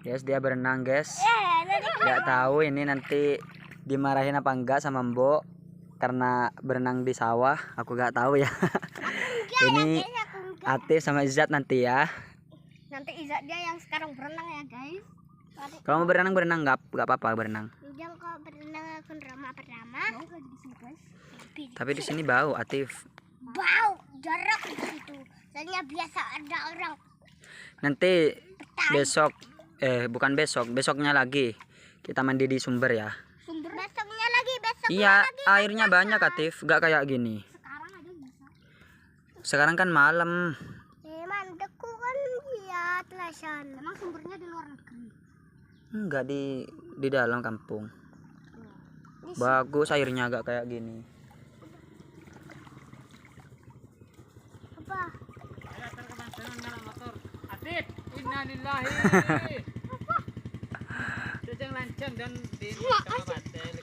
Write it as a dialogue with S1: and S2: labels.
S1: Guys, dia berenang, guys. Nggak tahu ini nanti dimarahin apa enggak sama Mbok karena berenang di sawah. Aku nggak tahu ya. Ini Atif sama Izzat nanti ya.
S2: Nanti Izzat dia yang sekarang berenang ya, guys.
S1: Kalau mau berenang nggak apa-apa berenang.
S2: Jangan kok berenang akun Rama pertama.
S1: Tapi di sini bau, Atif.
S2: Bau, jorok di situ. Soalnya biasa ada orang.
S1: Nanti besok, bukan besok, besoknya lagi kita mandi di sumber ya.
S2: Sumber besoknya lagi, besoknya
S1: Iya,
S2: lagi.
S1: airnya banyak, Atif, nggak kayak gini.
S2: Sekarang ada bisa.
S1: Sekarang kan malam.
S2: Mandeku kan lihat lasan. Emang sumbernya di luar negeri?
S1: Enggak, di dalam kampung. Bagus airnya, agak kayak gini.
S2: Apa?
S3: Atit, innalillahi. Jangan lancang dan di kabupaten.